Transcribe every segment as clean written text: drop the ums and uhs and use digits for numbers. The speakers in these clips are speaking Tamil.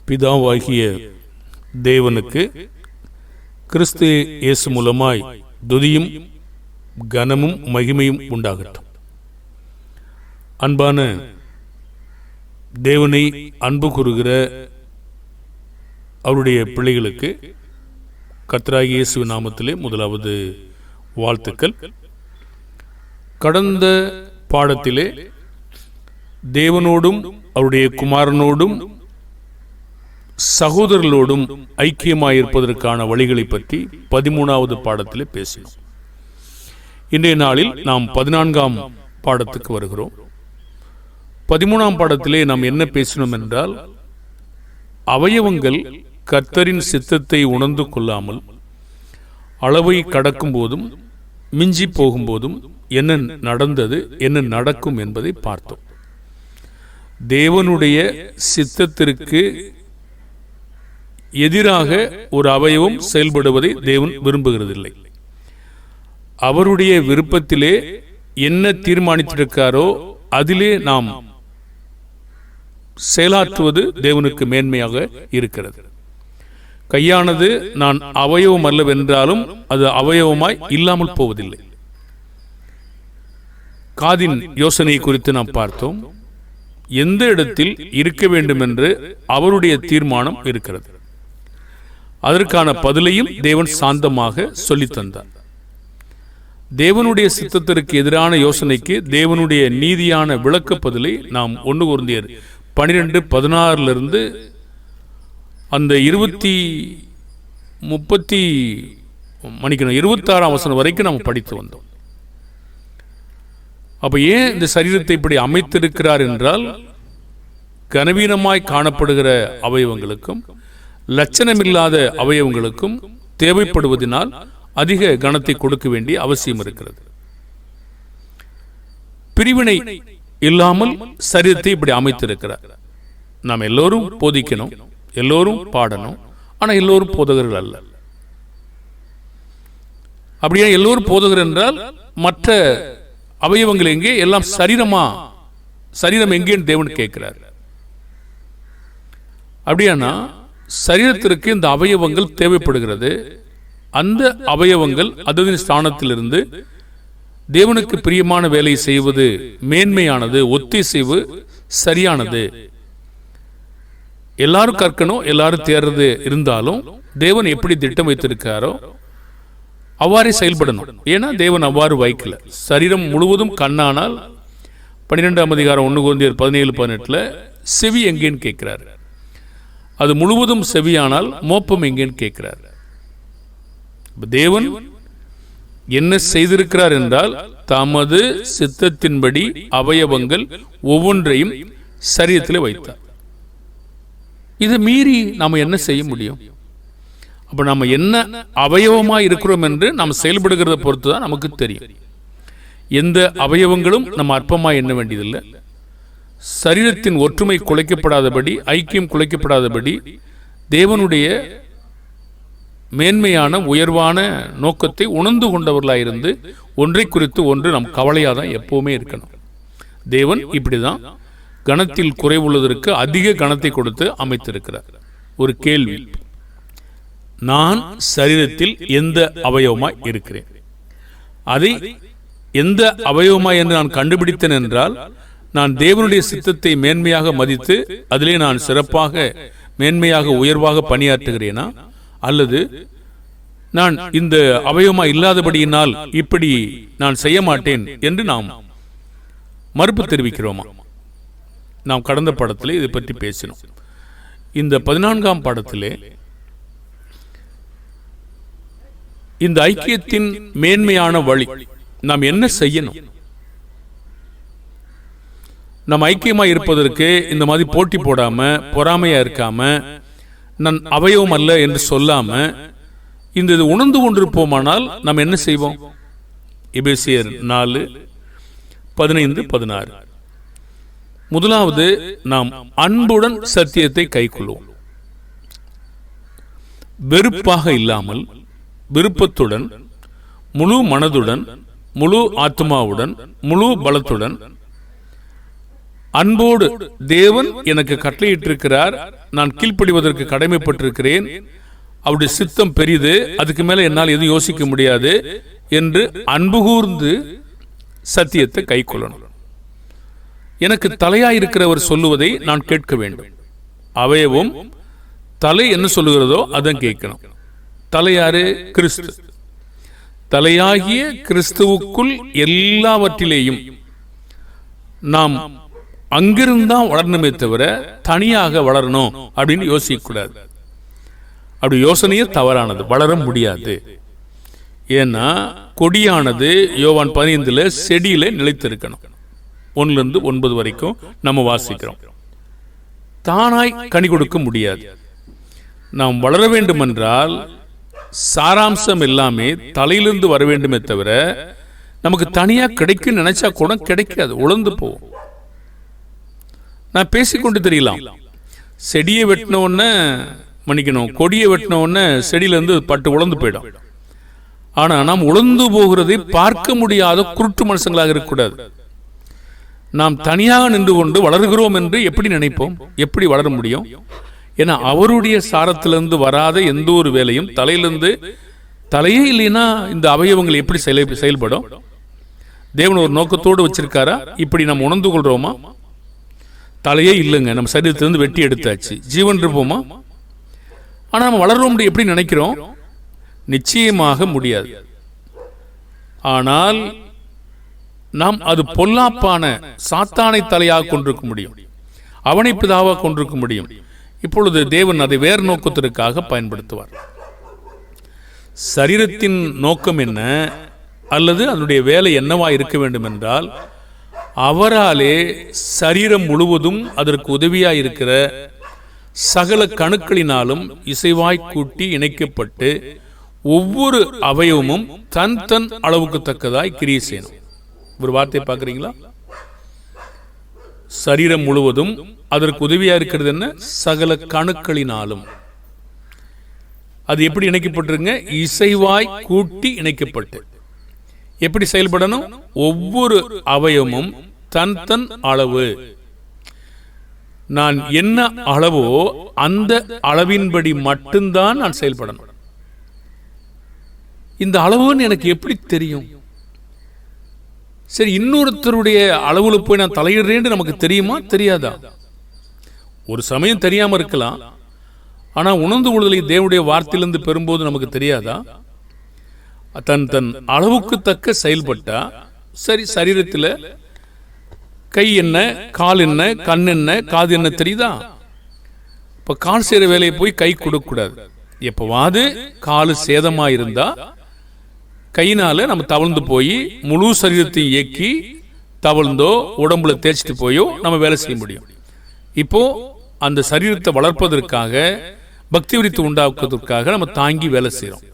பிதாவாகிய தேவனுக்கு கிறிஸ்து இயேசு மூலமாய் துதியும் கனமும் மகிமையும் உண்டாகட்டும். அன்பான தேவனை அன்பு கூறுகிற அவருடைய பிள்ளைகளுக்கு கர்த்தராகிய இயேசு நாமத்திலே முதலாவது வாழ்த்துக்கள். கடந்த பாடத்திலே தேவனோடும் அவருடைய குமாரனோடும் சகோதரர்களோடும் ஐக்கியமாயிருப்பதற்கான வழிகளை பற்றி 13வது பாடத்திலே பேசினோம். இன்றைய நாளில் நாம் 14ஆம் பாடத்துக்கு வருகிறோம். 13ஆம் பாடத்திலே நாம் என்ன பேசினோம் என்றால், அவயவங்கள் கர்த்தரின் சித்தத்தை உணர்ந்து கொள்ளாமல் அளவை கடக்கும் போதும் மிஞ்சி போகும்போதும் என்ன நடந்தது, என்ன நடக்கும் என்பதை பார்த்தோம். தேவனுடைய சித்தத்திற்கு எதிராக ஒரு அவயவம் செயல்படுவதை தேவன் விரும்புகிறதில்லை. அவருடைய விருப்பத்திலே என்ன தீர்மானித்திருக்காரோ அதிலே நாம் செயலாற்றுவது தேவனுக்கு மேன்மையாக இருக்கிறது. கையானது நான் அவயவம் அல்லவென்றாலும் அது அவயவமாய் இல்லாமல் போவதில்லை. காதின் யோசனை குறித்து நாம் பார்த்தோம். எந்த இடத்தில் இருக்க வேண்டும் என்று அவருடைய தீர்மானம் இருக்கிறது. அதற்கான பதிலையும் தேவன் சாந்தமாக சொல்லித் தந்தார். தேவனுடைய சித்தத்திற்கு எதிரான யோசனைக்கு தேவனுடைய நீதியான விளக்க பதிலை நாம் 1 கொரிந்தியர் 12:16 அந்த 26ஆம் வசனம் வரைக்கும் நாம் படித்து வந்தோம். அப்ப ஏன் இந்த சரீரத்தை இப்படி அமைத்திருக்கிறார் என்றால், கனவீனமாய் காணப்படுகிற அவயவங்களுக்கும் லட்சணமில்லாத அவயவங்களுக்கும் தேவைப்படுவதனால் அதிக கனத்தை கொடுக்க வேண்டிய அவசியம் இருக்கிறது. பிரிவினை இல்லாமல் சரீரத்தை இப்படி அமைத்திருக்கிறார். நாம் எல்லோரும் போதிக்கணும், எல்லோரும் பாடணும், ஆனா எல்லோரும் போதகர்கள் அல்ல. அப்படியே எல்லோரும் போதகர் என்றால் மற்ற அவயவங்கள் எங்கே? எல்லாம் சரீரம் எங்கேன்னு தேவன் கேட்கிறார். அப்படியானா சரீரத்திற்கு இந்த அவயவங்கள் தேவைப்படுகிறது. அந்த அவயவங்கள் அதன் ஸ்தானத்திலிருந்து தேவனுக்கு பிரியமான வேலை செய்வது மேன்மையானது, ஒத்திசைவு சரியானது. எல்லாரும் கற்கணும், எல்லாரும் தேர்றது இருந்தாலும் தேவன் எப்படி திட்டம் வைத்திருக்காரோ அவ்வாறே செயல்படணும். ஏன்னா தேவன் அவ்வாறு வைக்கல. சரீரம் முழுவதும் கண்ணானால் 12ஆம் அதிகாரம் 1 கொரிந்தியர் 17:18 செவி எங்கேன்னு கேட்கிறார். அது முழுவதும் செவியானால் மோப்பம் எங்கேன்னு கேட்கிறார். தேவன் என்ன செய்திருக்கிறார் என்றால், தமது சித்தத்தின்படி அவயவங்கள் ஒவ்வொன்றையும் சரீரத்தில் வைத்தார். இதை மீறி நாம் என்ன செய்ய முடியும்? அப்ப நம்ம என்ன அவயவமா இருக்கிறோம் என்று நாம் செயல்படுகிறத பொறுத்து தான் நமக்கு தெரியும். எந்த அவயவங்களும் நம்ம அற்பமாய் எண்ண வேண்டியதில்லை. சரீரத்தின் ஒற்றுமை குலைக்கப்படாதபடி, ஐக்கியம் குலைக்கப்படாதபடி தேவனுடைய மேன்மையான உயர்வான நோக்கத்தை உணர்ந்து கொண்டவர்களாயிருந்து ஒன்றை குறித்து ஒன்று நம் கவலையாதான் எப்பவுமே இருக்கணும். தேவன் இப்படிதான் கணத்தில் குறைவுள்ளதற்கு அதிக கணத்தை கொடுத்து அமைத்திருக்கிறார். ஒரு கேள்வி, நான் சரீரத்தில் எந்த அவயவமாய் இருக்கிறேன்? அதை எந்த அவயவமாய் என்று நான் கண்டுபிடித்தேன் என்றால், நான் தேவனுடைய சித்தத்தை மேன்மையாக மதித்து அதிலே நான் சிறப்பாக மேன்மையாக உயர்வாக பணியாற்றுகிறேனா, அல்லது நான் இந்த அவயவமா இல்லாதபடியினால் இப்படி நான் செய்ய மாட்டேன் என்று நாம் மறுப்பு தெரிவிக்கிறோமா? நாம் கடந்த பாடத்திலே இதை பற்றி பேசினோம். இந்த 14ஆம் பாடத்திலே இந்த ஐக்கியத்தின் மேன்மையான வழி நாம் என்ன செய்யணும்? நாம் ஐக்கியமா இருப்பதற்கு இந்த மாதிரி போட்டி போடாம, பொறாமையா இருக்காம, நான் அவயவம் அல்ல என்று சொல்லாம இந்த இது உணர்ந்து கொண்டிருப்போமானால் நாம் என்ன செய்வோம்? எபேசியர் 4:15-16. முதலாவது, நாம் அன்புடன் சத்தியத்தை கைக்கொள்வோம். வெறுப்பாக இல்லாமல் விருப்பத்துடன், முழு மனதுடன், முழு ஆத்மாவுடன், முழு பலத்துடன் அன்போடு தேவன் எனக்கு கட்டளையிட்டிருக்கிறார், நான் கீழ்ப்படிவதற்கு கடமைப்பட்டிருக்கிறேன், அவருடைய சித்தம் பெரிது, அதுக்கு மேல என்னால் எதுவும் யோசிக்க முடியாது என்று அன்பு கூர்ந்து சத்தியத்தை கை கொள்ளணும். எனக்கு தலையாயிருக்கிறவர் சொல்லுவதை நான் கேட்க வேண்டும். அவயவும் தலை என்ன சொல்லுகிறதோ அதான் கேட்கணும். தலையாரு? கிறிஸ்து. தலையாகிய கிறிஸ்துவுக்குள் எல்லாவற்றிலேயும் நாம் அங்கிருந்தான் வளரணுமே தவிர தனியாக வளரணும் அப்படின்னு யோசிக்க கூடாது. அப்படி யோசனையே தவறானது, வளர முடியாது. ஏன்னா கொடியானது யோவான் 15 செடியில நிலைத்திருக்கணும். 1-9 வரைக்கும் நம்ம வாசிக்கிறோம். தானாய் கனி கொடுக்க முடியாது. நாம் வளர வேண்டும் என்றால் சாராம்சம் எல்லாமே தலையிலிருந்து வர வேண்டுமே தவிர நமக்கு தனியா கிடைக்கும் நினைச்சா கூட கிடைக்காது, உழந்து போவோம். நான் பேசிக்கொண்டு தெரியலாம். செடியை வெட்டின உடனே மன்னிக்கணும், கொடியை வெட்டின உடனே செடியிலிருந்து பட்டு உழந்து போயிடும். ஆனா நாம் உழந்து போகிறதை பார்க்க முடியாத குருட்டு மனுஷங்களாக இருக்கக்கூடாது. நாம் தனியாக நின்று கொண்டு வளர்கிறோம் என்று எப்படி நினைப்போம்? எப்படி வளர முடியும்? ஏன்னா அவருடைய சாரத்திலிருந்து வராத எந்த ஒரு வேலையும் தலையிலிருந்து, தலையே இல்லைன்னா இந்த அவயவங்கள் எப்படி செயல்படும்? தேவன் ஒரு நோக்கத்தோடு வச்சிருக்காரா? இப்படி நம்ம உணர்ந்து கொள்றோமா? தலையே இல்லைங்க, நம்ம சரீரத்திலிருந்து வெட்டி எடுத்தாச்சு, ஜீவன் இருப்போமா? ஆனா நம்ம வளர்றோம் எப்படி நினைக்கிறோம்? நிச்சயமாக முடியாது. ஆனால் நாம் அது பொல்லாப்பான சாத்தானை தலையாக கொண்டிருக்க முடியும், அவனை பிதாவாக கொண்டிருக்க முடியும். இப்பொழுது தேவன் அதை வேறு நோக்கத்திற்காக பயன்படுத்துவார். சரீரத்தின் நோக்கம் என்ன அல்லது அதனுடைய வேலை என்னவா இருக்க வேண்டும் என்றால், அவராலே சரீரம் முழுவதும் அதற்கு உதவியாய் இருக்கிற சகல கணுக்களினாலும் இசைவாய் கூட்டி இணைக்கப்பட்டு ஒவ்வொரு அவயவமும் தன் தன் அளவுக்கு தக்கதாய் கிரியை செய்யணும். ஒரு வார்த்தை பார்க்குறீங்களா? சரீரம் முழுவதும் அதற்கு உதவியா இருக்கிறது என்ன? சகல கணுக்களினாலும். அது எப்படி இணைக்கப்பட்டிருங்க? இசைவாய் கூட்டி இணைக்கப்பட்டு. எப்படி செயல்படணும்? ஒவ்வொரு அவயவமும் தன் தன் அளவு. நான் என்ன அளவோ அந்த அளவின்படி மட்டும்தான் நான் செயல்படணும். இந்த அளவுன்னு எனக்கு எப்படி தெரியும்? சரி, இன்னொருத்தருடைய அளவுல போய் நான் தலையிடுறேன்னு நமக்கு தெரியுமா? தெரியாதா? ஒரு சமயம் தெரியாம இருக்கலாம். ஆனா உணர்ந்து கொள்ளுதலை தேவனுடைய வார்த்தையிலிருந்து பெறும்போது நமக்கு தெரியாதா? தன் தன் அளவுக்கு தக்க செயல்பட்டா சரி. சரீரத்தில் கை என்ன, கால் என்ன, கண் என்ன, காது என்ன தெரியுதா? இப்ப கால் செய்யற வேலையை போய் கை கொடுக்க கூடாது. எப்பவாது காலு சேதமா இருந்தா கையினால நம்ம தவழ்ந்து போய் முழு சரீரத்தையும் இயக்கி தவழ்ந்தோ உடம்புல தேய்ச்சிட்டு போயோ நம்ம வேலை செய்ய முடியும். இப்போ அந்த சரீரத்தை வளர்ப்பதற்காக, பக்தி விருத்தி உண்டாக்குவதற்காக நம்ம தாங்கி வேலை செய்யறோம்.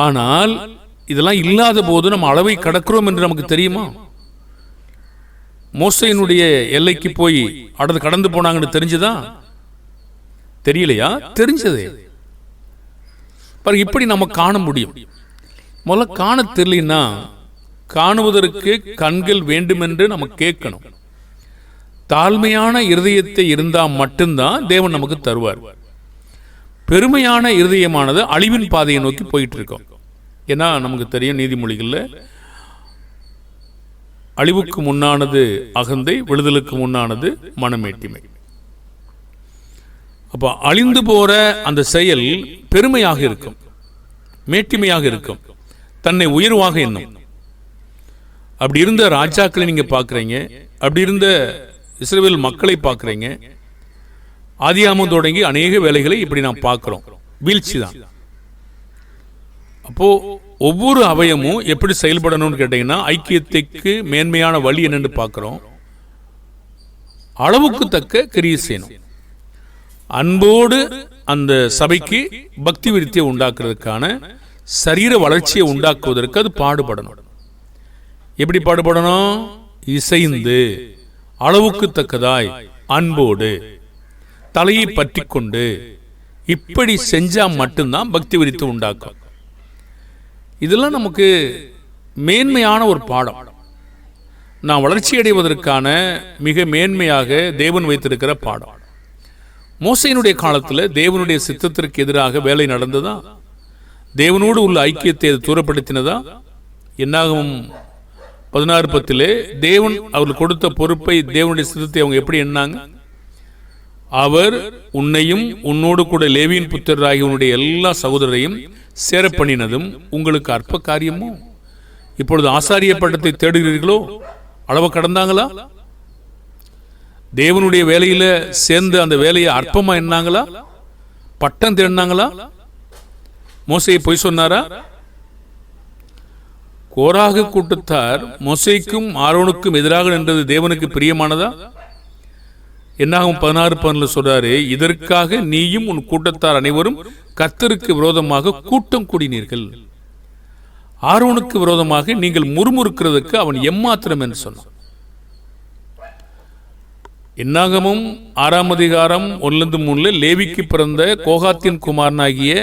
ஆனால் இதெல்லாம் இல்லாத போது நம்ம அளவை கடக்கிறோம் என்று நமக்கு தெரியுமா? மோசையினுடைய எல்லைக்கு போய் அடுத்து கடந்து போனாங்கன்னு தெரிஞ்சுதா? தெரியலையா? தெரிஞ்சதே. இப்படி நம்ம காண முடியும். முதல்ல காண தெரியலன்னா, காணுவதற்கு கண்கள் வேண்டுமென்று நம்ம கேட்கணும். தாழ்மையான இருதயத்தை இருந்தா மட்டும்தான் தேவன் நமக்கு தருவார். பெருமையான இருதயமானது அழிவின் பாதையை நோக்கி போயிட்டு இருக்கோம். ஏன்னா நமக்கு தெரியும், நீதிமொழிகள்ல அழிவுக்கு முன்னானது அகந்தை, விடுதலுக்கு முன்னானது மனமேட்டிமை. அப்ப அழிந்து போற அந்த செயல் பெருமையாக இருக்கும், மேட்டிமையாக இருக்கும், தன்னை உயர்வாக எண்ணும். அப்படி இருந்த ராஜாக்களை நீங்க பாக்குறீங்க, அப்படி இருந்த இஸ்ரவேல் மக்களை பாக்குறீங்க. ஆதியாகமம் தொடங்கி அநேக வேலைகளை இப்படி நாம் பார்க்கிறோம். வீழ்ச்சி தான். அப்போ ஒவ்வொரு அவயமும் எப்படி செயல்படணும்னு கேட்டீங்கன்னா, ஐக்கியத்துக்கு மேன்மையான வழி என்னன்னு பார்க்கிறோம். அளவுக்கு தக்க கிரியை செய்யணும். அன்போடு அந்த சபைக்கு பக்தி விருத்தியை உண்டாக்குறதுக்கான சரீர வளர்ச்சியை உண்டாக்குவதற்கு அது பாடுபடணும். எப்படி பாடுபடணும்? இசைந்து, அளவுக்கு தக்கதாய், அன்போடு, தலையை பற்றி கொண்டு, இப்படி செஞ்சா மட்டும்தான் பக்தி விருத்தி உண்டாக்கும். இதெல்லாம் நமக்கு மேன்மையான ஒரு பாடம். நாம் வளர்ச்சி அடைவதற்கான மிக மேன்மையாக தேவன் வைத்திருக்கிற பாடம். மோசேயினுடைய காலத்தில் தேவனுடைய சித்தத்திற்கு எதிராக வேலை நடந்ததா? தேவனோடு உள்ள ஐக்கியத்தை அது தூரப்படுத்தினதா? என்னாகும் 16:10 தேவன் அவர்கள் கொடுத்த பொறுப்பை, தேவனுடைய சித்தத்தை அவங்க எப்படி எண்ணாங்க? அவர் உன்னையும் உன்னோடு கூட லேவியின் புத்திரராகிய உன்னுடைய எல்லா சகோதரரையும் சேர பண்ணினதும் உங்களுக்கு அற்ப காரியமோ? இப்பொழுது ஆசாரிய பட்டத்தை தேடுகிறீர்களோ? அளவு கடந்தாங்களா? தேவனுடைய வேலையில சேர்ந்து அந்த வேலையை அற்பமா எண்ணாங்களா? பட்டம் தேடினாங்களா? மோசேயை பொய் சொன்னாரா? கோராகு கூட்டத்தார் மோசேக்கும் ஆரோனுக்கும் எதிராக நின்றது தேவனுக்கு பிரியமானதா? என்னாகும் 16:11 சொல்றாரு, இதற்காக நீயும் உன் கூட்டத்தார் அனைவரும் கர்த்தருக்கு விரோதமாக கூட்டம் கூடினீர்கள். ஆரோனுக்கு விரோதமாக நீங்கள் முறுமுறுக்கிறதுக்கு அவன் எம்மாத்திரம் என்று சொன்னான். என்னாகமும் 6:1-3 லேவிக்கு பிறந்த கோகாத்தின் குமாரனாகிய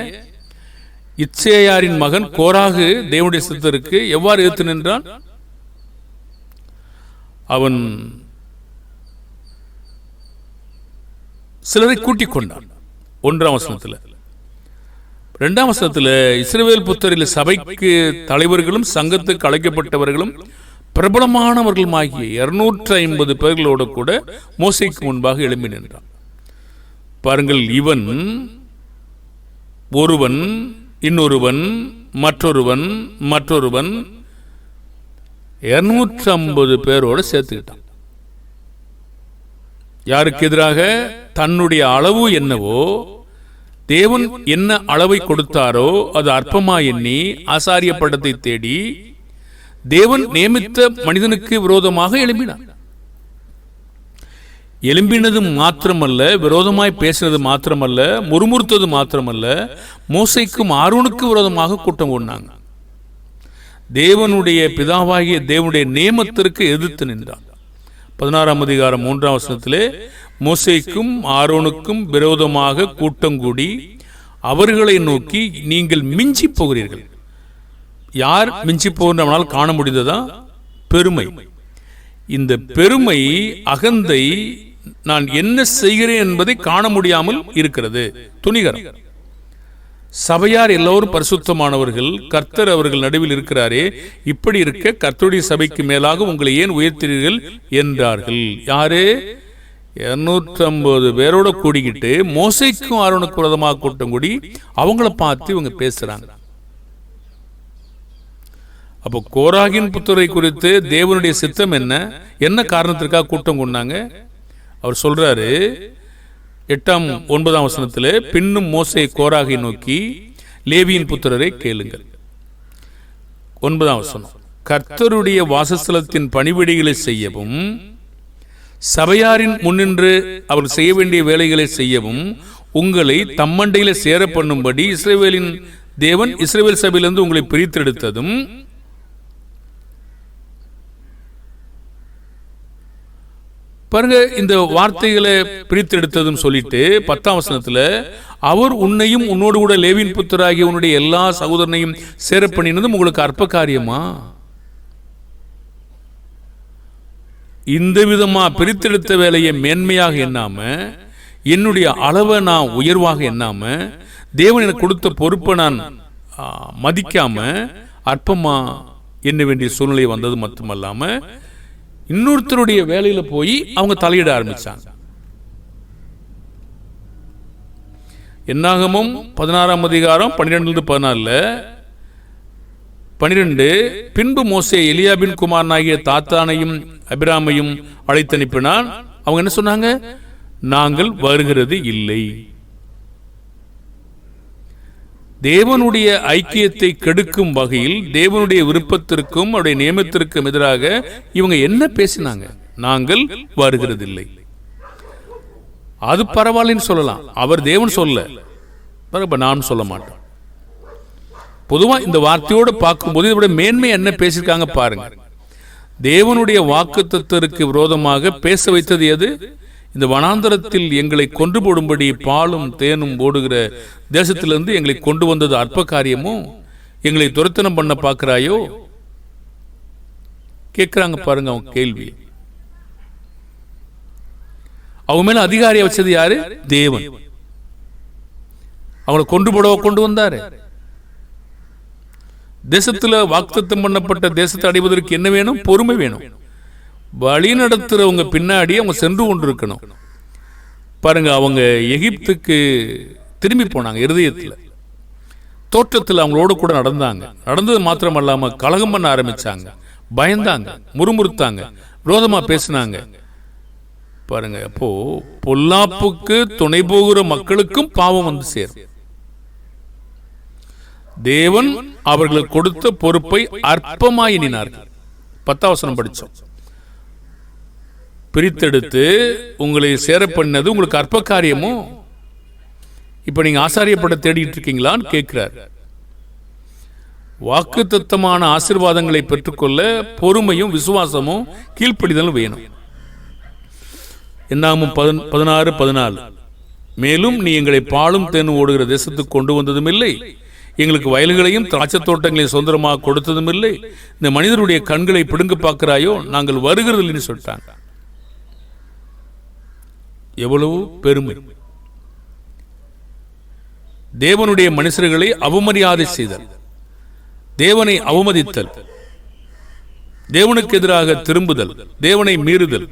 இத்சேயாரின் மகன் கோராகு தேவனுடைய சித்தருக்கு எவ்வாறு எதிர்த்து நின்றான்? அவன் சிலரை கூட்டிக் கொண்டான். 1ஆம் வசனத்தில். 2ஆம் வசனத்தில் இஸ்ரவேல் புத்தரில் சபைக்கு தலைவர்களும் சங்கத்துக்கு அழைக்கப்பட்டவர்களும் பிரபலமானவர்களும் ஆகிய 250 பேர்களோடு கூட மோசேக்கு முன்பாக எழும்பி நின்றான். பாருங்கள், இவன் ஒருவன், இன்னொருவன், மற்றொருவன், 250 பேரோடு சேர்த்துக்கிட்டான். யாருக்கு எதிராக? தன்னுடைய அளவு என்னவோ, தேவன் என்ன அளவை கொடுத்தாரோ அது அற்பமா எண்ணி ஆசாரிய பட்டத்தை தேடி தேவன் நியமித்த மனிதனுக்கு விரோதமாக எழும்பினார். எழும்பினது மாத்திரமல்ல, விரோதமாய் பேசினது மாத்திரமல்ல, முறுமுறுத்தது மாத்திரமல்ல, மோசேக்கும் ஆரோனுக்கு விரோதமாக கூட்டம் கொண்டாங்க. தேவனுடைய பிதாவாகிய தேவனுடைய நியமத்திற்கு எதிர்த்து நின்றான். 16ஆம் அதிகாரம் 3ஆம் வசனத்திலே மோசேக்கும் ஆரோனுக்கும் விரோதமாக கூட்டம் கூடி அவர்களை நோக்கி, நீங்கள் மிஞ்சி போகிறீர்கள். யார் மிஞ்சி போகிறவனால் காண முடிந்ததா? பெருமை. இந்த பெருமை, அகந்தை, நான் என்ன செய்கிறேன் என்பதை காண முடியாமல் இருக்கிறது. துணிகரம். சபையார் எல்லோரும் பரிசுத்தமானவர்கள், கர்த்தர் அவர்கள் நடுவில் இருக்கிறாரே, இப்படி இருக்க கர்த்தருடைய சபைக்கு மேலாக உங்களை ஏன் உயர்த்தீர்கள் என்றார்கள். யாரு? 250 பேரோட கூடிக்கிட்டு மோசேக்கும் ஆரோனுக்கு விரோதமாக கூட்டம் கூடி அவங்கள பார்த்து இவங்க பேசுறாங்க. அப்போ கோராகின் புத்தரை குறித்து தேவனுடைய சித்தம் என்ன காரணத்திற்காக கூட்டம் கொண்டாங்க? அவர் சொல்றாரு 8-9ஆம் வசனத்தில், பின்னும் மோசே கோராகை நோக்கி, லேவியின் புத்திரரை கேளுங்கள். 9ஆம் வசனம், கர்த்தருடைய வாசஸ்தலத்தின் பணிவிடைகளை செய்யவும் சபையாரின் முன்னின்று அவர் செய்ய வேண்டிய வேலைகளை செய்யவும் உங்களை தம்மண்டையில சேர பண்ணும்படி இஸ்ரவேலின் தேவன் இஸ்ரவேல் சபையிலிருந்து உங்களை பிரித்தெடுத்ததும் பாருங்க, இந்த வார்த்தைகளை பிரித்தெடுத்ததும் சொல்லிட்டு 10ஆம் வசனத்துல, அவர் உன்னையும் உன்னோடு கூட லேவியின் புத்தராகிய உன்னுடைய எல்லா சகோதரனையும் சேர பண்ணினதும் உங்களுக்கு அற்ப காரியமா? இந்த விதமா பிரித்தெடுத்த வேலையை மேன்மையாக எண்ணாம, என்னுடைய அளவை நான் உயர்வாக எண்ணாம, தேவன் எனக்கு கொடுத்த பொறுப்பை நான் மதிக்காம அற்பமா எண்ண வேண்டிய சூழ்நிலை வந்தது மட்டுமல்லாம, இன்னொருத்தருடைய வேலையில போய் அவங்க தலையிட ஆரம்பிச்சாங்க. என்னாகமும் 16ஆம் அதிகாரம் 12-14 12, பின்பு மோசே எலியாபின் குமாரனாகிய தாத்தானையும் அபிராமையும் அழைத்தனுப்பினான். அவங்க என்ன சொன்னாங்க? நாங்கள் வருகிறது இல்லை. தேவனுடைய ஐக்கியத்தை கெடுக்கும் வகையில் தேவனுடைய விருப்பத்திற்கும் அவருடைய நியமத்திற்கும் எதிராக இவங்க என்ன பேசினாங்க? நாங்கள் வருகிறதில்லை. அது பரவாயில்லன்னு சொல்லலாம், அவர் தேவன் சொல்ல, நான் சொல்ல மாட்டேன். பொதுவா இந்த வார்த்தையோடு பார்க்கும்போது இதோட மேன்மை என்ன பேசியிருக்காங்க பாருங்க. தேவனுடைய வாக்குத்தத்தருக்கு விரோதமாக பேச வைத்தது எது? இந்த வனாந்தரத்தில் எங்களை கொண்டு போடும்படி பாலும் தேனும் ஓடுகிற தேசத்திலிருந்து எங்களை கொண்டு வந்தது அற்ப காரியமோ? எங்களை துரத்தனம் பண்ண பார்க்கிறாயோ? கேட்கிறாங்க பாருங்க அவங்க கேள்வி. அவங்க மேல அதிகாரியை வச்சது யாரு? தேவன். அவங்களை கொண்டு வந்தாரு. தேசத்துல வாக்குத்தத்தம் பண்ணப்பட்ட தேசத்தை அடைவதற்கு என்ன வேணும்? பொறுமை வேணும். வழி நடத்துறவங்க பின்னாடி அவங்க சென்று கொண்டிருக்கணும். பாருங்க, அவங்க எகிப்துக்கு திரும்பி போனாங்க. இருதயத்தில் தோற்றத்தில் அவங்களோட கூட நடந்தாங்க. நடந்தது மாத்திரம் அல்லாம கலகம் பண்ண ஆரம்பிச்சாங்க, பயந்தாங்க, முறுமுறுத்தாங்க, விரோதமா பேசினாங்க. பாருங்க, அப்போ பொல்லாப்புக்கு துணை போகிற மக்களுக்கும் பாவம் வந்து சேரும். தேவன் அவர்களுக்கு கொடுத்த பொறுப்பை அற்பமாய் எண்ணினார்கள். 10ஆம் வசனம் படிச்சோம். பிரித்தெடுத்து உங்களை சேர பண்ணது உங்களுக்கு அற்ப காரியமோ? இப்ப நீங்க ஆசாரியப்பட தேடிட்டு இருக்கீங்களான்னு கேட்கிறார். வாக்குத்தத்தமான ஆசீர்வாதங்களை பெற்றுக்கொள்ள பொறுமையும் விசுவாசமும் கீழ்ப்படிதலும் வேணும். என்னாகும் 16:14. மேலும் நீ எங்களை பாலும் தேனும் ஓடுகிற தேசத்துக்கு கொண்டு வந்ததும் இல்லை, எங்களுக்கு வயல்களையும் திராட்சை தோட்டங்களையும் சுதந்திரமாக கொடுத்ததும் இல்லை. இந்த மனிதருடைய கண்களை பிடுங்க பார்க்கிறாயோ, நாங்கள் வருகிறதில்லைன்னு சொல்லிட்டாங்க. எவ்வளவு பெருமை! தேவனுடைய மனுஷர்களை அவமரியாதை செய்தல், தேவனை அவமதித்தல், தேவனுக்கு எதிராக திரும்புதல், தேவனை மீறுதல்.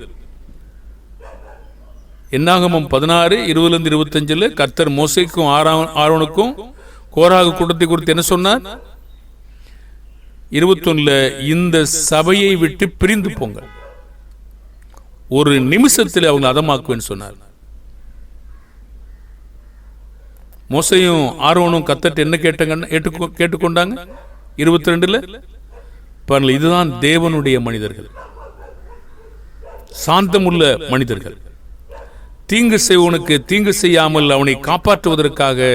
என்னாகமம் 16:20-25 கர்த்தர் மோசேக்கும் ஆரோனுக்கும் கோராகு கூட்டத்தை குறித்து என்ன சொன்னார்? 21 இந்த சபையை விட்டு பிரிந்து போங்க, ஒரு நிமிஷத்தில் அவங்க அதமாக்குவேன்னு சொன்னார். மோசையும் ஆரோனும் கர்த்தர் என்ன கேட்டுக்கொண்டாங்க? 22 பாருங்க, இதுதான் தேவனுடைய மனிதர்கள், சாந்தமுள்ள மனிதர்கள், தீங்கு செய்வனுக்கு தீங்கு செய்யாமல் அவனை காப்பாற்றுவதற்காக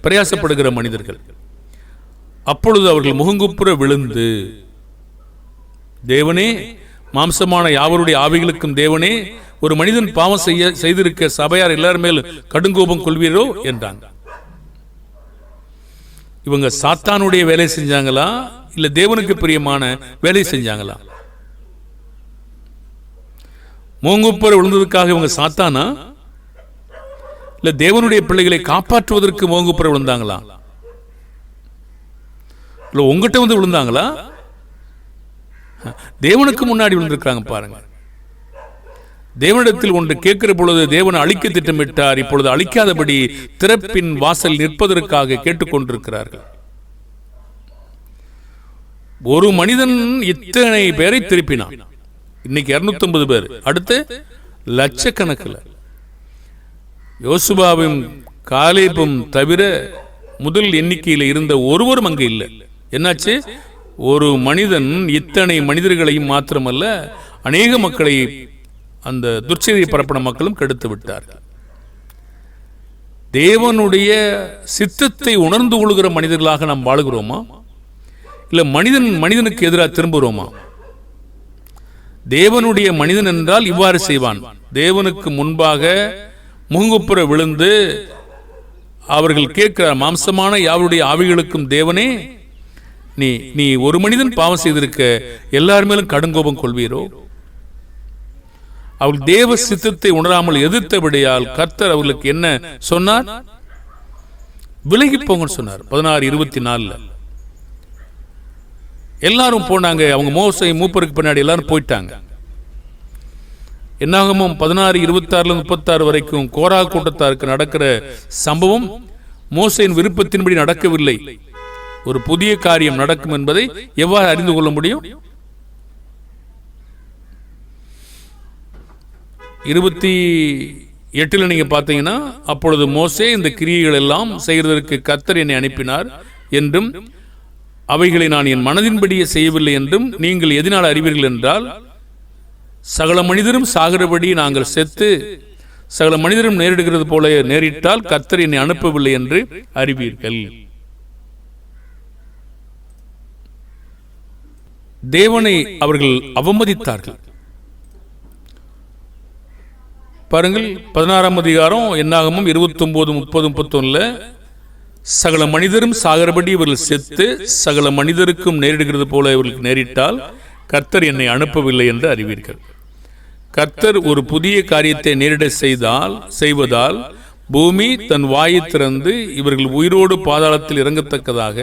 பிரயாசப்படுகிற மனிதர்கள். அப்பொழுது அவர்கள் முகங்குப்புற விழுந்து, தேவனே, மாம்சமான யாவருடைய ஆவிகளுக்கும் தேவனே, ஒரு மனிதன் பாவம் செய்திருக்க சபையார் எல்லாரும் மேல் கடுங்கோபம் கொள்வீரோ என்றாங்க. இவங்க சாத்தானுடைய வேலை செஞ்சாங்களா இல்ல தேவனுக்கு பிரியமான வேலை செஞ்சாங்களா? முகங்குப்புற விழுந்ததுக்காக இவங்க சாத்தானா இல்ல தேவனுடைய பிள்ளைகளை காப்பாற்றுவதற்கு முகங்குப்புற விழுந்தாங்களா? இல்ல உங்ககிட்ட வந்து விழுந்தாங்களா? தேவனுக்கு முன்னாடி விழுந்திருக்காங்க. பாருங்க, தேவனிடத்தில் ஒன்று கேட்கிற பொழுது தேவன் அழிக்க திட்டமிட்டார். இப்பொழுது அழிக்காதபடி திறப்பின் வாசல் நிற்பதற்காக கேட்டுக்கொண்டிருக்கிறார்கள். ஒரு மனிதன் இத்தனை பேரை திருப்பினான். இன்னைக்கு 250 பேர், அடுத்து லட்சக்கணக்கில். யோசுவாவும் காலேபும் தவிர முதல் எண்ணிக்கையில் இருந்த ஒருவரும் அங்கு இல்லை. என்னாச்சு? ஒரு மனிதன் இத்தனை மனிதர்களையும் மாத்திரமல்ல, அநேக மக்களை, அந்த துர்ச்செய்தியை பரப்பின மக்களும் கெடுத்து விட்டார்கள். தேவனுடைய சித்தத்தை உணர்ந்து கொள்கிற மனிதர்களாக நாம் வாழுகிறோமா இல்ல மனிதனுக்கு எதிராக திரும்புகிறோமா? தேவனுடைய மனிதன் என்றால் இவ்வாறு செய்வான். தேவனுக்கு முன்பாக முகங்குப்புற விழுந்து அவர்கள் கேட்கிறார், மாம்சமான யாருடைய ஆவிகளுக்கும் தேவனே, நீ ஒரு மனிதன் பாவம் செய்திருக்க எல்லாருமேலும் கடுங்கோபம் கொள்வீரோ? அவள் தேவ சித்தத்தை உணராமல் எதிர்த்தபடியால் கர்த்தர் அவர்களுக்கு என்ன சொன்னார்? விலகி போங்கன்னு சொன்னார். 16:24 எல்லாரும் போனாங்க. அவங்க மோசை மூப்பருக்கு பின்னாடி எல்லாரும் போயிட்டாங்க. என்னாகமும் 16:26-36 வரைக்கும் கோரா கூட்டத்தாருக்கு நடக்கிற சம்பவம் மோசையின் விருப்பத்தின்படி நடக்கவில்லை. ஒரு புதிய காரியம் நடக்கும் என்பதை எவ்வாறு அறிந்து கொள்ள முடியும்? 28 நீங்க பார்த்தீங்கன்னா, அப்பொழுது மோசே இந்த கிரியைகள் எல்லாம் செய்வதற்கு கர்த்தர் என்னை அனுப்பினார் என்றும், அவைகளை நான் என் மனதின்படியே செய்யவில்லை என்றும் நீங்கள் எதனால் அறிவீர்கள் என்றால், சகல மனிதரும் சாகிறபடி நாங்கள் செத்து சகல மனிதரும் நேரிடுகிறது போல நேரிட்டால் கர்த்தர் என்னை அனுப்பவில்லை என்று அறிவீர்கள். தேவனை அவர்கள் அவமதித்தார்கள். பாருங்கள், 16ஆம் அதிகாரம் என்னாகமும் 29, 30, 31 சகல மனிதரும் சாகிறபடி இவர்கள் செத்து சகல மனிதருக்கும் நேரிடுகிறது போல இவர்களுக்கு நேரிட்டால் கர்த்தர் என்னை அனுப்பவில்லை என்று அறிவீர்கள். கர்த்தர் ஒரு புதிய காரியத்தை நேரிட செய்வதால் பூமி தன் வாயை திறந்து இவர்கள் உயிரோடு பாதாளத்தில் இறங்கத்தக்கதாக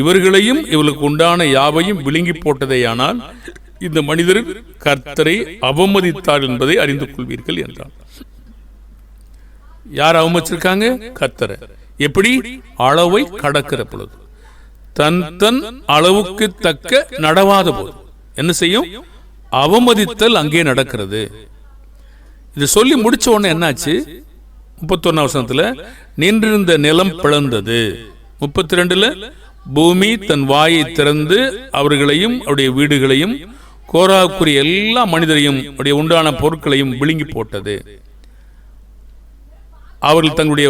இவர்களையும் இவர்களுக்கு உண்டான யாவையும் விழுங்கி போட்டதேயானால் இந்த மனிதர் கர்த்தரை அவமதித்தார் என்பதை அறிந்து கொள்வீர்கள் என்றார். யார் அவமதிச்சிருக்காங்க? கர்த்தரை. எப்படி? அளவை கடக்கிற பொழுது, தன் தன் அளவுக்கு தக்க நடவாத போது என்ன செய்யும்? அவமதித்தல் அங்கே நடக்கிறது. இது சொல்லி முடிச்ச உடனே என்னாச்சு? 31 வசனத்துல நின்றிருந்த நிலம் பிளந்தது. 32 பூமி தன் வாயை திறந்து அவர்களையும் அவருடைய வீடுகளையும் கோராவுக்குரிய எல்லா மனிதரையும் அவருடைய உண்டான பொருட்களையும் விழுங்கி போட்டது. அவர்கள் தங்களுடைய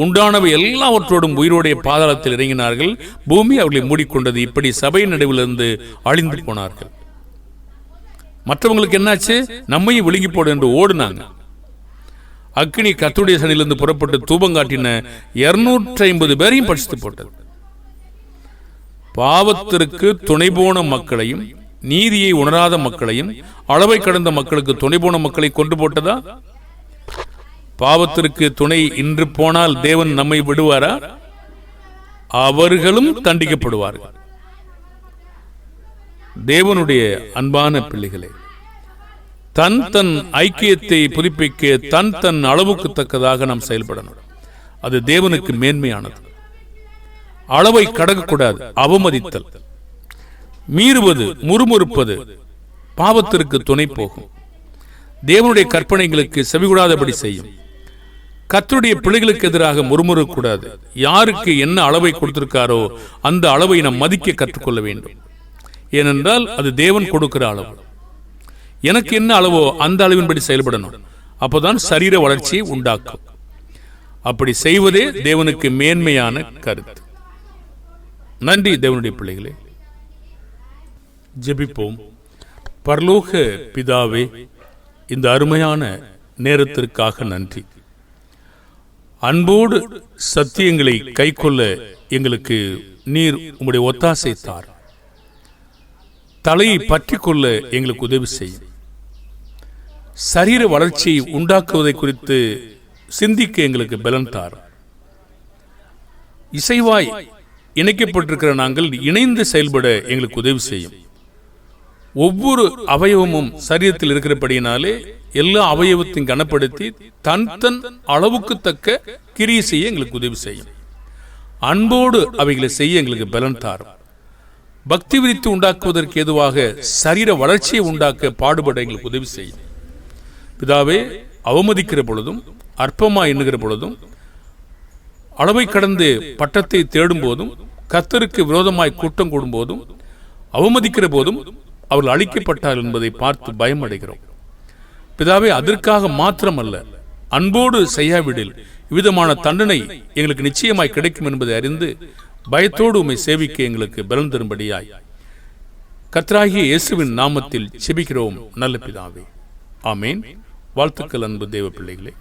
உண்டானவை எல்லாவற்றோடும் உயிரோடைய பாதாளத்தில் இறங்கினார்கள். பூமி அவர்களை மூடிக்கொண்டது. இப்படி சபை நடுவிலிருந்து அழிந்து போனார்கள். மற்றவங்களுக்கு என்னாச்சு? நம்மையும் விழுங்கி போடு என்று ஓடுனாங்க. அக்கினி கர்த்தருடைய சன்னிலிருந்து புறப்பட்டு தூபங்காட்டின 250 பேரையும் பட்சித்து போட்டது. பாவத்திற்கு துணை போன மக்களையும் நீதியை உணராத மக்களையும் அளவை கடந்த மக்களுக்கு துணை போன மக்களை கொண்டு போட்டதா? பாவத்திற்கு துணை இன்று போனால் தேவன் நம்மை விடுவாரா? அவர்களும் தண்டிக்கப்படுவார்கள். தேவனுடைய அன்பான பிள்ளைகளே, தன் தன் ஐக்கியத்தை புதுப்பிக்க தன் தன் அளவுக்கு தக்கதாக நாம் செயல்படணும். அது தேவனுக்கு மேன்மையானது. அளவை கடக்கக்கூடாது. அவமதித்தல், மீறுவது, முறுமுறுப்பது பாவத்திற்கு துணை போகும். தேவனுடைய கற்பனைகளுக்கு செவிகூடாதபடி செய்யும். கர்த்தருடைய பிள்ளைகளுக்கு எதிராக முறுமுறக்கூடாது. யாருக்கு என்ன அளவை கொடுத்திருக்காரோ அந்த அளவை நாம் மதிக்க கற்றுக்கொள்ள வேண்டும். ஏனென்றால் அது தேவன் கொடுக்கிற அளவு. எனக்கு என்ன அளவோ அந்த அளவின்படி செயல்படணும். அப்போதான் சரீர வளர்ச்சியை உண்டாக்கும். அப்படி செய்வதே தேவனுக்கு மேன்மையான கருத்து. நன்றி தேவனுடைய பிள்ளைகளே. ஜெபிப்போம். பரலோக பிதாவே, இந்த அருமையான நேரத்திற்காக நன்றி. அன்போடு சத்தியங்களை கைக்கொள்ள எங்களுக்கு நீர் உம்முடைய ஒத்தாசை தார். தலையை பற்றி கொள்ள எங்களுக்கு உதவி செய்யும். சரீர வளர்ச்சியை உண்டாக்குவதை குறித்து சிந்திக்க எங்களுக்கு பலன் தார். இசைவாய் இணைக்கப்பட்டிருக்கிற நாங்கள் இணைந்து செயல்பட எங்களுக்கு உதவி செய்யும். ஒவ்வொரு அவயவமும் சரீரத்தில் இருக்கிறபடியினாலே எல்லா அவயவத்தையும் கனப்படுத்தி தன் தன் அளவுக்கு தக்க கிரியை செய்ய எங்களுக்கு உதவி செய்யும். அன்போடு அவைகளை செய்ய எங்களுக்கு பலன் தாரும். பக்தி விரித்து உண்டாக்குவதற்கு ஏதுவாக சரீர வளர்ச்சியை உண்டாக்க பாடுபட எங்களுக்கு உதவி செய்யும். பிதாவே, அவமதிக்கிற பொழுதும் அற்பமாய் எண்ணுகிற பொழுதும் அளவை கடந்து பட்டத்தை தேடும் போதும் கர்த்தருக்கு விரோதமாய் கூட்டம் கூடும் போதும் அவமதிக்கிற போதும் அவர்கள் அழிக்கப்பட்டார் என்பதை பார்த்து பயமடைகிறோம். பிதாவே, அதற்காக மாத்திரமல்ல, அன்போடு செய்யாவிடில் இவ்விதமான தண்டனை எங்களுக்கு நிச்சயமாய் கிடைக்கும் என்பதை அறிந்து பயத்தோடு உம்மை சேவிக்க எங்களுக்கு பலன் தரும்படியாய் கர்த்தராகிய இயேசுவின் நாமத்தில் செபிக்கிறோம் நல்ல பிதாவே. ஆமேன். வாழ்த்துக்கள் அன்பு தேவ பிள்ளைகளே.